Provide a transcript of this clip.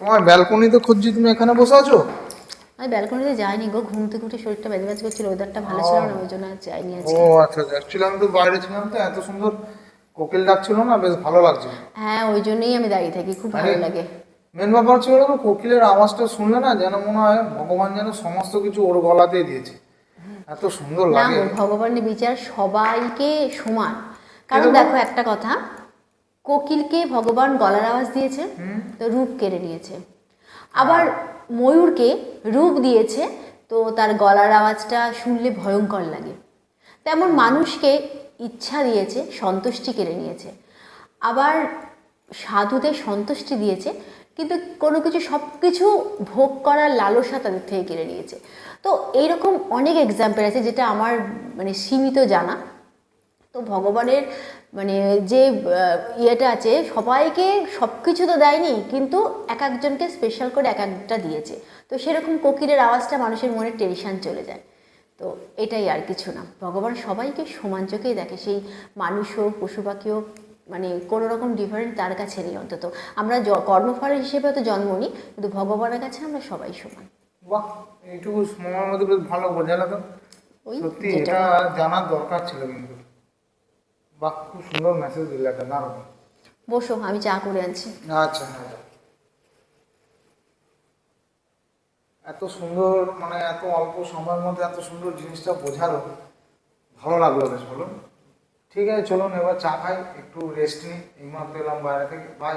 তোমার ব্যালকনিতে খুঁজছি, তুমি এখানে বসে আছো? আমি ব্যালকনিতে যাইনি গো, ঘুম থেকে উঠে শরীরটা ব্যাজ ব্যাজ করছিল, ওয়েদারটা ভালো ছিল না, ওই জন্য আর যাইনি ও আজকে। আচ্ছা, অ্যাকচুয়ালি আমি তো বাইরে ছিলাম, তো এত সুন্দর কোকিল ডাকছিল না, বেশ ভালো লাগছিল। হ্যাঁ, ওই জন্যই আমি দাঁড়িয়ে থাকি, খুব ভালো লাগে। মেন ব্যাপার হচ্ছে বলো তো, কোকিলের আওয়াজটা শুনলে না যেন মনে হয় ভগবান যেন সমস্ত কিছু ওর গলাতেই দিয়েছে, এত সুন্দর না লাগে। গো, ভগবানের বিচার সবাইকে সমান। কারণ এরকম- দেখো একটা কথা, কোকিলকে ভগবান গলার আওয়াজ দিয়েছে, তো রূপ কেড়ে নিয়েছে। আবার ময়ূরকে রূপ দিয়েছে, তো তার গলার আওয়াজটা শুনলে ভয়ঙ্কর লাগে। তেমন মানুষকে ইচ্ছা দিয়েছে, সন্তুষ্টি কেড়ে নিয়েছে। আবার সাধুদের সন্তুষ্টি দিয়েছে, কিন্তু কোনো কিছু সব কিছু ভোগ করার লালসা তাদের থেকে কেড়ে নিয়েছে। তো এইরকম অনেক এক্সাম্পল আছে, যেটা আমার মানে সীমিত জানা। তো ভগবানের মানে যে ইয়েটা আছে, সবাইকে সব কিছু তো দেয়নি, কিন্তু এক একজনকে স্পেশাল করে এক একটা দিয়েছে। তো সেরকম কোকিলের আওয়াজটা মানুষের মনে টেনশন চলে যায়। তো এটাই, আর কিছু না। ভগবান সবাইকে সমান চোখেই দেখে, সেই মানুষ হোক পশু পাখি হোক, মানে কোনো রকম ডিফারেন্ট তার কাছে নেই। অন্তত আমরা কর্মফল হিসেবে তো জন্ম নিই, কিন্তু ভগবানের কাছে আমরা সবাই সমান। বাহ, এইটুকু সময়ের মধ্যে বেশ ভালো বোঝালে তো। ওই সত্যি যেটা এটা জানার দরকার ছিল কিন্তু। বাহ, খুব সুন্দর মেসেজ দিলে, একটা দারুণ। বসো, আমি চা করে আনছি। আচ্ছা, হ্যাঁ। এত সুন্দর, মানে এত অল্প সময়ের মধ্যে এত সুন্দর জিনিসটা বোঝালো, ভালো লাগলো বেশ, বলুন। ঠিক আছে, চলুন এবার চা খাই, একটু রেস্ট নিই, এইমাত্র এলাম বাইরে থেকে। বাই।